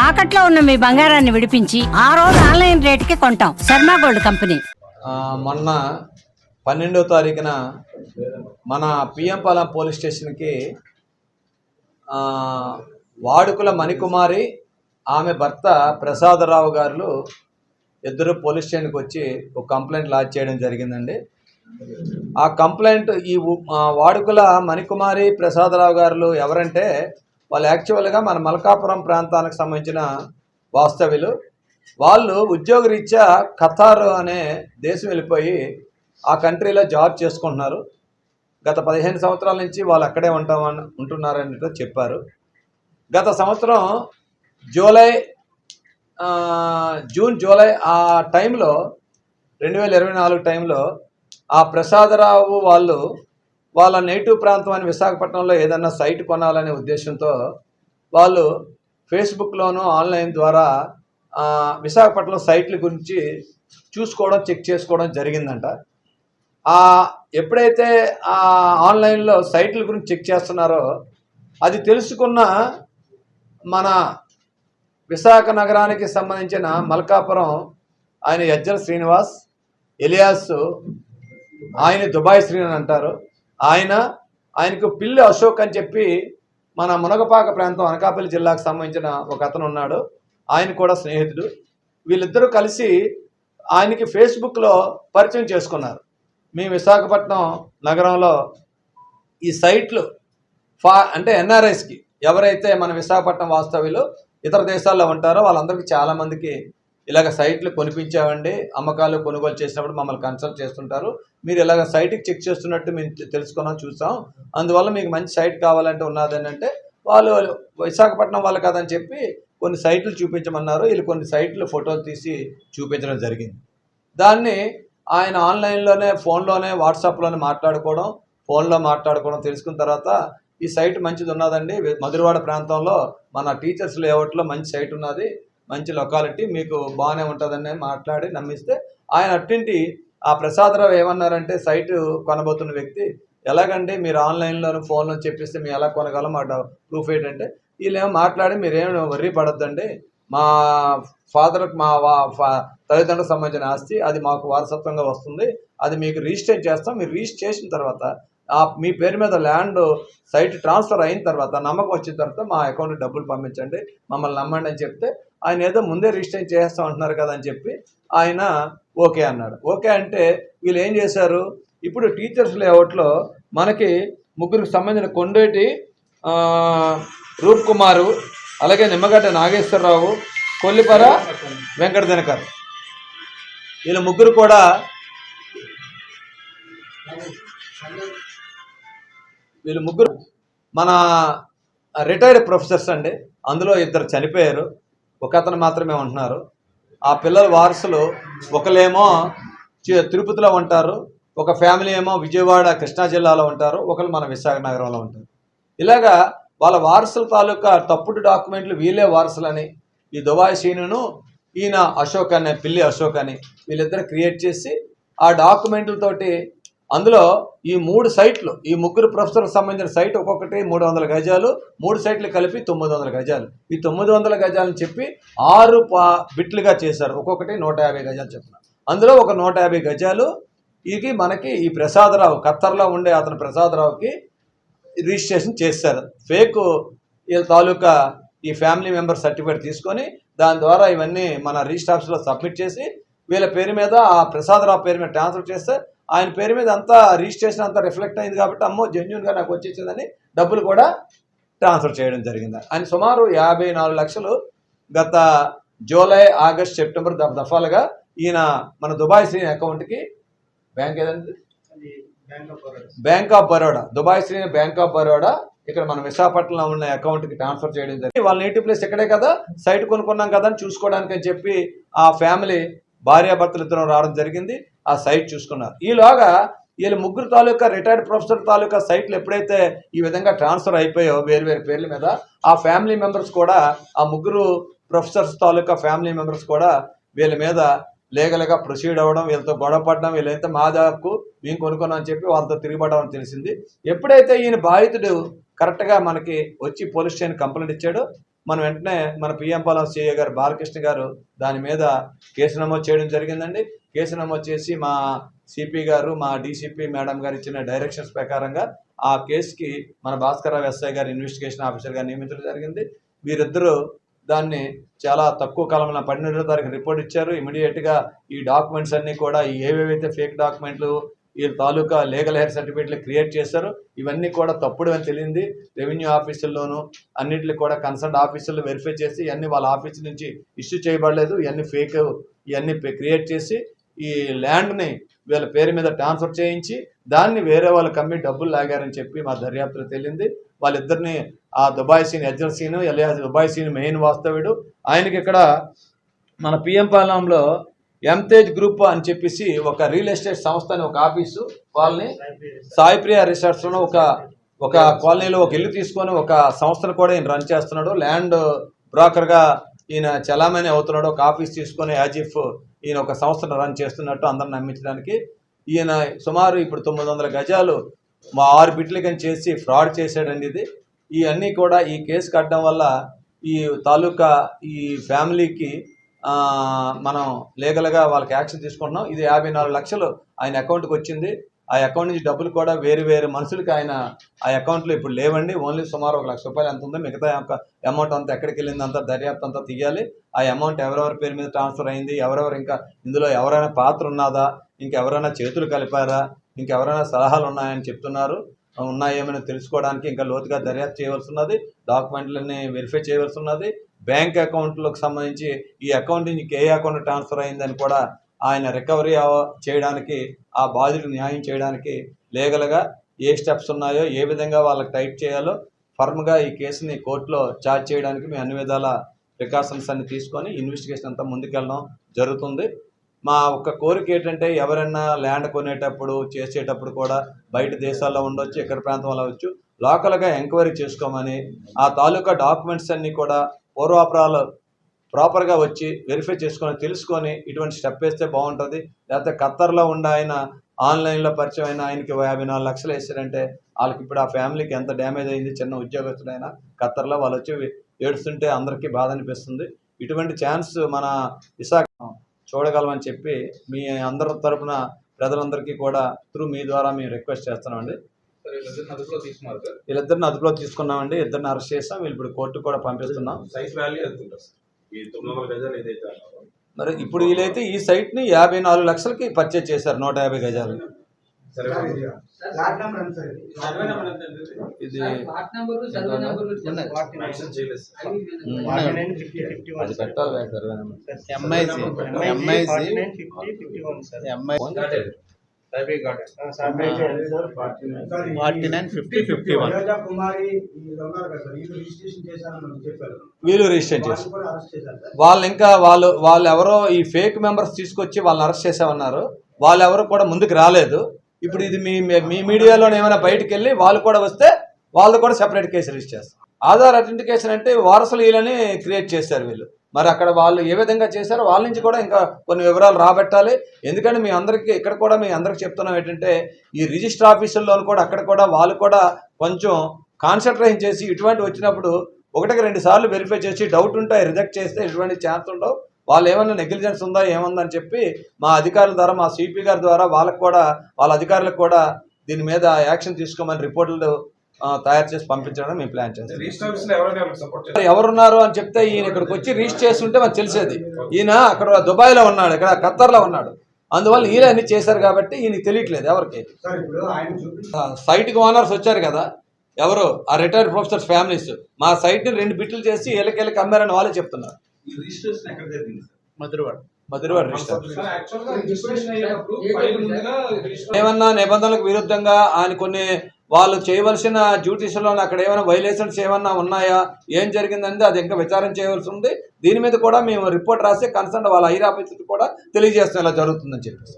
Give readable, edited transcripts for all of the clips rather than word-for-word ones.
తాకట్లో ఉన్న మీ బంగారాన్ని విడిపించి ఆ రోజు ఆన్లైన్ రేటుకి కొంటాం. Sharma gold company. మొన్న 12వ తారీఖున మన పిఎం పాలెం పోలీస్ స్టేషన్కి వాడుకుల మణికుమారి ఆమె భర్త ప్రసాదరావు గారు ఇద్దరు పోలీస్ స్టేషన్కి వచ్చి ఒక కంప్లైంట్ లాడ్జ్ చేయడం జరిగిందండి. ఆ కంప్లైంట్ ఈ వాడుకుల మణికుమారి ప్రసాదరావు గారు ఎవరంటే వాళ్ళు యాక్చువల్గా మన మల్కాపురం ప్రాంతానికి సంబంధించిన వాస్తవ్యులు. వాళ్ళు ఉద్యోగరీత్యా ఖతార్ అనే దేశం వెళ్ళిపోయి ఆ కంట్రీలో జాబ్ చేసుకుంటున్నారు. గత 15 సంవత్సరాల నుంచి వాళ్ళు అక్కడే ఉంటున్నారని చెప్పారు. గత సంవత్సరం జూన్ జూలై ఆ టైంలో 2024 టైంలో ఆ ప్రసాదరావు వాళ్ళ నేటివ్ ప్రాంతం అని విశాఖపట్నంలో ఏదన్నా సైట్ కొనాలనే ఉద్దేశంతో వాళ్ళు ఫేస్బుక్లోనూ ఆన్లైన్ ద్వారా విశాఖపట్నం సైట్ల గురించి చూసుకోవడం, చెక్ చేసుకోవడం జరిగిందంట. ఎప్పుడైతే ఆ ఆన్లైన్లో సైట్ల గురించి చెక్ చేస్తున్నారో అది తెలుసుకున్న మన విశాఖ నగరానికి సంబంధించిన మల్కాపురం ఆయన యజ్జల శ్రీనివాస్ ఎలియాస్, ఆయన దుబాయ్ శ్రీని అంటారు. ఆయనకు పిల్లి అశోక్ అని చెప్పి మన మునగపాక ప్రాంతం అనకాపల్లి జిల్లాకు సంబంధించిన ఒక అతను ఉన్నాడు. ఆయన కూడా స్నేహితుడు. వీళ్ళిద్దరూ కలిసి ఆయనకి ఫేస్బుక్లో పరిచయం చేసుకున్నారు. మీ విశాఖపట్నం నగరంలో ఈ సైట్లు అంటే ఎన్ఆర్ఐస్కి ఎవరైతే మన విశాఖపట్నం వాస్తవ్యులు ఇతర దేశాల్లో ఉంటారో వాళ్ళందరికీ చాలామందికి ఇలాగ సైట్లు కొనిపించామండి, అమ్మకాలు కొనుగోలు చేసినప్పుడు మమ్మల్ని కన్సల్ట్ చేస్తుంటారు. మీరు ఇలాగ సైట్కి చెక్ చేస్తున్నట్టు మేము తెలుసుకున్నాం, చూసాం. అందువల్ల మీకు మంచి సైట్ కావాలంటే ఉన్నదని అంటే వాళ్ళు విశాఖపట్నం వాళ్ళు కాదని చెప్పి కొన్ని సైట్లు చూపించమన్నారు. వీళ్ళు కొన్ని సైట్లు ఫోటోలు తీసి చూపించడం జరిగింది. దాన్ని ఆయన ఆన్లైన్లోనే ఫోన్లోనే వాట్సాప్లోనే ఫోన్లో మాట్లాడుకోవడం తెలుసుకున్న తర్వాత ఈ సైట్ మంచిది ఉన్నదండి, మధురవాడ ప్రాంతంలో మన టీచర్స్ లేఅవుట్లో మంచి సైట్ ఉన్నది, మంచి లొకాలిటీ, మీకు బాగానే ఉంటుందని మాట్లాడి నమ్మిస్తే ఆయన అట్టింటి ఆ ప్రసాదరావు ఏమన్నారంటే సైటు కొనబోతున్న వ్యక్తి, ఎలాగండి మీరు ఆన్లైన్లోనూ ఫోన్లో చెప్పిస్తే మేము ఎలా కొనగలం, మా ప్రూఫ్ ఏంటంటే వీళ్ళేమో మాట్లాడి మీరేమో వర్రీ పడొద్దండి, మా ఫాదర్కి మా తల్లిదండ్రులకు సంబంధించిన ఆస్తి అది మాకు వారసత్వంగా వస్తుంది, అది మీకు రిజిస్టర్ చేస్తాం, మీరు రిజిస్టర్ చేసిన తర్వాత మీ పేరు మీద ల్యాండ్ సైట్ ట్రాన్స్ఫర్ అయిన తర్వాత నమ్మకం వచ్చిన తర్వాత మా అకౌంట్కి డబ్బులు పంపించండి, మమ్మల్ని నమ్మండి అని చెప్తే ఆయన ఏదో ముందే రిజిస్టర్ చేస్తాం అంటున్నారు కదా అని చెప్పి ఆయన ఓకే అన్నాడు. ఓకే అంటే వీళ్ళు ఏం చేశారు, ఇప్పుడు టీచర్స్ లేఅవుట్లో మనకి ముగ్గురికి సంబంధించిన కొండేటి రూప్ కుమారు, అలాగే నిమ్మగడ్డ నాగేశ్వరరావు, కొల్లిపర వెంకట దినకర్, వీళ్ళ ముగ్గురు కూడా మన రిటైర్డ్ ప్రొఫెసర్స్ అండి. అందులో ఇద్దరు చనిపోయారు, ఒక అతను మాత్రమే ఉంటున్నారు. ఆ పిల్లల వారసులు ఒకళ్ళేమో తిరుపతిలో ఉంటారు, ఒక ఫ్యామిలీ ఏమో విజయవాడ కృష్ణా జిల్లాలో ఉంటారు, ఒకరు మన విశాఖ నగరంలో ఉంటారు. ఇలాగా వాళ్ళ వారసుల తాలూకా తప్పుడు డాక్యుమెంట్లు వీళ్ళే వారసులని ఈ దుబాయ్ సీనును ఈయన అశోక్ అనే పిల్లి అశోక్ అని వీళ్ళిద్దరు క్రియేట్ చేసి ఆ డాక్యుమెంట్లతోటి అందులో ఈ 3 సైట్లు, ఈ ముగ్గురు ప్రొఫెసర్కి సంబంధించిన సైట్ ఒక్కొక్కటి 300 గజాలు, 3 సైట్లు కలిపి 900 గజాలు. ఈ 900 గజాలని చెప్పి 6 బిట్లుగా చేశారు, ఒక్కొక్కటి 150 గజాలు చెప్పిన. అందులో ఒక 150 గజాలు ఇది మనకి ఈ ప్రసాదరావు ఖత్తర్లో ఉండే అతను ప్రసాదరావుకి రిజిస్ట్రేషన్ చేశారు. ఫేక్ వీళ్ళ తాలూకా ఈ ఫ్యామిలీ మెంబర్ సర్టిఫికేట్ తీసుకొని దాని ద్వారా ఇవన్నీ మన రిజిస్టర్ ఆఫీస్లో సబ్మిట్ చేసి వీళ్ళ పేరు మీద ఆ ప్రసాదరావు పేరు మీద ట్రాన్స్ఫర్ చేస్తే ఆయన పేరు మీద అంతా రిజిస్ట్రేషన్ అంతా రిఫ్లెక్ట్ అయింది కాబట్టి అమ్మో జెన్యున్గా నాకు వచ్చేసిందని డబ్బులు కూడా ట్రాన్స్ఫర్ చేయడం జరిగింది. ఆయన సుమారు 54 లక్షలు గత జూలై, ఆగస్ట్, సెప్టెంబర్ దఫాలుగా ఈయన మన దుబాయ్ శ్రీని అకౌంట్కి బ్యాంక్ ఏదండి bank of Baroda, Dubai Srini bank of Baroda ఇక్కడ మన విశాఖపట్నంలో ఉన్న అకౌంట్కి ట్రాన్స్ఫర్ చేయడం జరిగింది. వాళ్ళ నేటివ్ ప్లేస్ ఇక్కడే కదా, సైట్ కొనుక్కున్నాం కదా అని చూసుకోవడానికి అని చెప్పి ఆ ఫ్యామిలీ భార్యాభర్తలు ఇద్దరు రావడం జరిగింది. ఆ సైట్ చూసుకున్నారు. ఈలోగా వీళ్ళు ముగ్గురు తాలూకా రిటైర్డ్ ప్రొఫెసర్ తాలూకా సైట్లు ఎప్పుడైతే ఈ విధంగా ట్రాన్స్ఫర్ అయిపోయో వేరు పేర్ల మీద ఆ ఫ్యామిలీ మెంబర్స్ కూడా ఆ ముగ్గురు ప్రొఫెసర్స్ తాలూకా ఫ్యామిలీ మెంబర్స్ కూడా వీళ్ళ మీద లీగల్గా ప్రొసీడ్ అవ్వడం, వీళ్ళతో గొడవపడడం, వీళ్ళైతే మా దాకు మేము కొనుక్కున్నాం అని చెప్పి వాళ్ళతో తిరిగిపడడం అని తెలిసింది. ఎప్పుడైతే ఈయన బాధితుడు కరెక్ట్గా మనకి వచ్చి పోలీస్ స్టేషన్ కంప్లైంట్ ఇచ్చాడో మనం వెంటనే మన పిఎం పాలెం సిఐ గారు బాలకృష్ణ గారు దాని మీద కేసు నమోదు చేయడం జరిగిందండి. కేసు నమోదు చేసి మా సిపి గారు, మా డీసీపీ మేడం గారు ఇచ్చిన డైరెక్షన్స్ ప్రకారంగా ఆ కేసుకి మన భాస్కరరావు ఎస్ఐ గారు ఇన్వెస్టిగేషన్ ఆఫీసర్గా నియమించడం జరిగింది. వీరిద్దరూ దాన్ని చాలా తక్కువ కాలంలో 12వ తారీఖు రిపోర్ట్ ఇచ్చారు. ఇమీడియట్గా ఈ డాక్యుమెంట్స్ అన్నీ కూడా ఏవేవైతే ఫేక్ డాక్యుమెంట్లు ఈ తాలూకా లీగల్ హెయిర్ సర్టిఫికేట్లు క్రియేట్ చేశారు, ఇవన్నీ కూడా తప్పుడు అని తెలియంది. రెవెన్యూ ఆఫీసుల్లోనూ అన్నింటిని కూడా కన్సర్న్ ఆఫీసుల్లో వెరిఫై చేసి ఇవన్నీ వాళ్ళ ఆఫీస్ నుంచి ఇష్యూ చేయబడలేదు, ఇవన్నీ ఫేక్, ఇవన్నీ క్రియేట్ చేసి ఈ ల్యాండ్ని వీళ్ళ పేరు మీద ట్రాన్స్ఫర్ చేయించి దాన్ని వేరే వాళ్ళకి అమ్మి డబ్బులు లాగారని చెప్పి మా దర్యాప్తులో తెలియంది. వాళ్ళిద్దరిని ఆ దుబాయ్ సీన్ ఎజ్జల్ ఎలియాస్ దుబాయ్ సీన్ మెయిన్ వాస్తవుడు, ఆయనకి ఇక్కడ మన పిఎం పాలెంలో ఎంతేజ్ గ్రూప్ అని చెప్పేసి ఒక రియల్ ఎస్టేట్ సంస్థ అని ఒక ఆఫీసు, వాళ్ళని సాయిప్రియ రిసార్ట్స్లో ఒక కాలనీలో ఒక ఇల్లు తీసుకొని ఒక సంస్థను కూడా ఈయన రన్ చేస్తున్నాడు. ల్యాండ్ బ్రోకర్గా ఈయన చలామణి అవుతున్నాడు. ఒక ఆఫీస్ తీసుకొని యాజిఫ్ ఈయన ఒక సంస్థను రన్ చేస్తున్నట్టు అందరిని నమ్మించడానికి ఈయన సుమారు ఇప్పుడు 900 గజాలు మా 6 బిట్లకని చేసి ఫ్రాడ్ చేశాడండి. ఇవన్నీ కూడా ఈ కేసు కట్టడం వల్ల ఈ తాలూకా ఈ ఫ్యామిలీకి మనం లీగల్గా వాళ్ళకి యాక్షన్ తీసుకుంటున్నాం. ఇది 54 లక్షలు ఆయన అకౌంట్కి వచ్చింది. ఆ అకౌంట్ నుంచి డబ్బులు కూడా వేరే మనుషులకి ఆయన ఆ అకౌంట్లో ఇప్పుడు లేవండి. ఓన్లీ సుమారు 1 లక్ష రూపాయలు ఎంత ఉందో, మిగతా అమౌంట్ అంతా ఎక్కడికి వెళ్ళిందంతా దర్యాప్తు అంతా తీయాలి. ఆ అమౌంట్ ఎవరెవరి పేరు మీద ట్రాన్స్ఫర్ అయింది, ఎవరెవరు ఇంకా ఇందులో ఎవరైనా పాత్ర ఉన్నదా, ఇంకెవరైనా చేతులు కలిపారా, ఇంకెవరైనా సలహాలు ఉన్నాయని చెప్తున్నారు. ఉన్నాయేమని తెలుసుకోవడానికి ఇంకా లోతుగా దర్యాప్తు చేయవలసి ఉన్నది. డాక్యుమెంట్లన్నీ వెరిఫై చేయవలసి ఉన్నది. బ్యాంక్ అకౌంట్లకు సంబంధించి ఈ అకౌంట్ నుంచి ఏ అకౌంట్ ట్రాన్స్ఫర్ అయిందని కూడా ఆయన రికవరీ చేయడానికి, ఆ బాధితుడికి న్యాయం చేయడానికి లీగల్గా ఏ స్టెప్స్ ఉన్నాయో, ఏ విధంగా వాళ్ళకి టైట్ చేయాలో ఫర్మ్గా ఈ కేసుని కోర్టులో ఛార్జ్ చేయడానికి మేము అన్ని విధాల ప్రికాషన్స్ అన్ని తీసుకొని ఇన్వెస్టిగేషన్ అంతా ముందుకెళ్ళడం జరుగుతుంది. మా ఒక్క కోరిక ఏంటంటే ఎవరైనా ల్యాండ్ కొనేటప్పుడు చేసేటప్పుడు కూడా బయట దేశాల్లో ఉండొచ్చు, ఎక్కడ ప్రాంతంలో అవ్వచ్చు, లోకల్గా ఎంక్వైరీ చేసుకోమని, ఆ తాలూకా డాక్యుమెంట్స్ అన్నీ కూడా పూర్వాపరాలు ప్రాపర్గా వచ్చి వెరిఫై చేసుకొని తెలుసుకొని ఇటువంటి స్టెప్ వేస్తే బాగుంటుంది. లేకపోతే ఖత్తర్లో ఉండి ఆయన ఆన్లైన్లో పరిచయం అయిన ఆయనకి 54 లక్షలు వేసారంటే వాళ్ళకి ఇప్పుడు ఆ ఫ్యామిలీకి ఎంత డ్యామేజ్ అయింది. చిన్న ఉద్యోగస్తుడైనా ఖత్తర్లో వాళ్ళు వచ్చి ఏడుస్తుంటే అందరికీ బాధ అనిపిస్తుంది. ఇటువంటి ఛాన్స్ మన విశాఖ చూడగలమని చెప్పి మీ అందరి తరపున ప్రజలందరికీ కూడా మీ ద్వారా మేము రిక్వెస్ట్ చేస్తున్నామండి. వీళ్ళిద్దరిని అదుపులో తీసుకున్నామండి. ఇద్దరిని అరెస్ట్ చేస్తాం. వీళ్ళు ఇప్పుడు కోర్టుకు కూడా పంపిస్తున్నాం. మరి ఇప్పుడు వీళ్ళైతే ఈ సైట్ని 54 లక్షలకి పర్చేజ్ చేశారు. 150 గజాలు. ఇది అది పెట్టాలి సర్వే వీళ్ళు రిజిస్టర్ చేశారు. వాళ్ళు ఇంకా వాళ్ళు ఎవరో ఈ ఫేక్ మెంబర్స్ తీసుకొచ్చి వాళ్ళని అరెస్ట్ చేసామన్నారు. వాళ్ళు ఎవరు కూడా ముందుకు రాలేదు. ఇప్పుడు ఇది మీ మీడియాలో ఏమైనా బయటకు వెళ్ళి వాళ్ళు కూడా వస్తే వాళ్ళు కూడా సెపరేట్ కేసు రిజిస్టర్ చేస్తారు. ఆధార్ అథెంటికేషన్ అంటే వారసులు వీళ్ళని క్రియేట్ చేశారు వీళ్ళు. మరి అక్కడ వాళ్ళు ఏ విధంగా చేశారో వాళ్ళ నుంచి కూడా ఇంకా కొన్ని వివరాలు రాబెట్టాలి. ఎందుకంటే మీ అందరికీ ఇక్కడ కూడా మీ అందరికి చెప్తున్నాం ఏంటంటే ఈ రిజిస్టర్ ఆఫీసుల్లో కూడా అక్కడ కూడా వాళ్ళు కూడా కొంచెం కాన్సన్ట్రేషన్ చేసి ఇటువంటి వచ్చినప్పుడు 1-2 సార్లు వెరిఫై చేసి డౌట్ ఉంటే రిజెక్ట్ చేస్తే ఇటువంటి ఛాన్స్ ఉండవు. వాళ్ళు ఏమన్నా నెగ్లిజెన్స్ ఉందా ఏముందని చెప్పి మా అధికారుల ద్వారా, మా సిపి గారి ద్వారా వాళ్ళకు కూడా, వాళ్ళ అధికారులకు కూడా దీని మీద యాక్షన్ తీసుకోమని రిపోర్టులు తయారు చేసి పంపించడం మేము ప్లాన్ చేస్తాం. ఎవరున్నారు అని చెప్తే ఈయన ఇక్కడికి వచ్చి రిజిస్టర్ చేస్తుంటే మాకు తెలిసేది. ఈయన అక్కడ దుబాయ్లో ఉన్నాడు, ఇక్కడ ఖత్తర్లో ఉన్నాడు. అందువల్ల ఈయన అన్ని చేశారు కాబట్టి ఈయనకి తెలియట్లేదు ఎవరికి. సైట్కి ఓనర్స్ వచ్చారు కదా ఎవరు, ఆ రిటైర్డ్ ప్రొఫెసర్స్ ఫ్యామిలీస్ మా సైట్ని 2 బిట్లు చేసి ఎలకెళ్ళకి అమ్మారని వాళ్ళే చెప్తున్నారు. మధురవాడ ఏమన్నా నిబంధనలకు విరుద్ధంగా ఆయన కొన్ని వాళ్ళు చేయవలసిన డ్యూటీస్లో అక్కడ ఏమైనా వైలేషన్స్ ఏమన్నా ఉన్నాయా, ఏం జరిగిందంటే అది ఇంకా విచారణ చేయవలసి ఉంది. దీని మీద కూడా మేము రిపోర్ట్ రాసి కన్సర్న్ వాళ్ళ హైర్ ఆఫీసర్కి కూడా తెలియజేస్తాం ఇలా జరుగుతుందని చెప్పేసి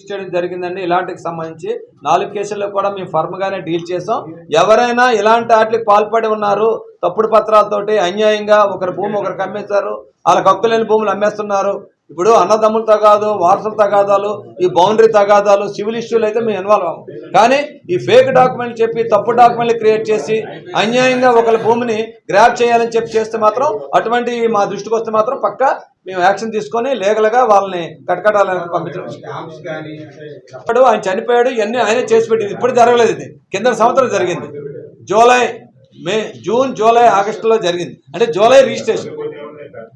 చేయడం జరిగిందండి. ఇలాంటికి సంబంధించి 4 కేసుల్లో కూడా మేము ఫర్మ్గానే డీల్ చేసాం. ఎవరైనా ఇలాంటి వాటికి పాల్పడి ఉన్నారు, తప్పుడు పత్రాలతోటి అన్యాయంగా ఒకరి భూమి ఒకరికి అమ్మేశారు, వాళ్ళకి హక్కు లేని భూములు అమ్మేస్తున్నారు, ఇప్పుడు అన్నదమ్ముల తగాదు, వారసుల తగాదాలు, ఈ బౌండరీ తగాదాలు, సివిల్ ఇష్యూలు అయితే మేము ఇన్వాల్వ్ అవ్వం. కానీ ఈ ఫేక్ డాక్యుమెంట్లు చెప్పి తప్పు డాక్యుమెంట్లు క్రియేట్ చేసి అన్యాయంగా ఒకరి భూమిని గ్రాప్ చేయాలని చెప్పి చేస్తే మాత్రం అటువంటి మా దృష్టికి వస్తే మాత్రం పక్కా మేము యాక్షన్ తీసుకొని లీగల్గా వాళ్ళని కటకటాలని పంపించడం. ఇప్పుడు ఆయన చనిపోయాడు, ఇవన్నీ ఆయనే చేసి పెట్టింది. ఇప్పుడు జరగలేదు, ఇది కింద సంవత్సరం జరిగింది. జూన్ జూలై ఆగస్టులో జరిగింది. అంటే జూలై రిజిస్ట్రేషన్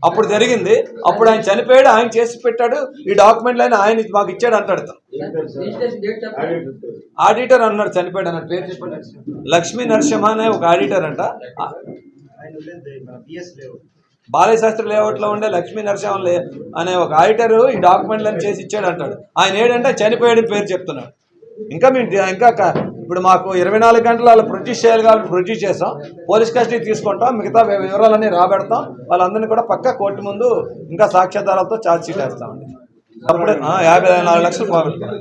అప్పుడు జరిగింది. అప్పుడు ఆయన చనిపోయాడు, ఆయన చేసి పెట్టాడు. ఈ డాక్యుమెంట్లు అయినా ఆయన మాకు ఇచ్చాడు అంటాడు. ఆడిటర్ అన్నాడు, చనిపోయాడు అన్నాడు. పేరు చెప్పండి. లక్ష్మీ నరసింహ అనే ఒక ఆడిటర్ అంట. బాలయ్య శాస్త్రి లేఅవుట్లో ఉండే లక్ష్మీ నరసింహ అనే ఒక ఆడిటర్ ఈ డాక్యుమెంట్లను చేసి ఇచ్చాడు అంటాడు. ఆయన ఏంటంటే చనిపోయాడు పేరు చెప్తున్నాడు. ఇంకా ఇప్పుడు మాకు 24 గంటలు వాళ్ళు ప్రొడ్యూస్ చేయాలి కాబట్టి ప్రొడ్యూస్ చేస్తాం. పోలీస్ కస్టడీ తీసుకుంటాం, మిగతా వివరాలన్నీ రాబెడతాం. వాళ్ళందరినీ కూడా పక్కా కోర్టు ముందు ఇంకా సాక్ష్యాధారాలతో ఛార్జ్ షీట్ వేస్తామండి. అప్పుడే 54 లక్షలు పోగొట్టుకున్నాం.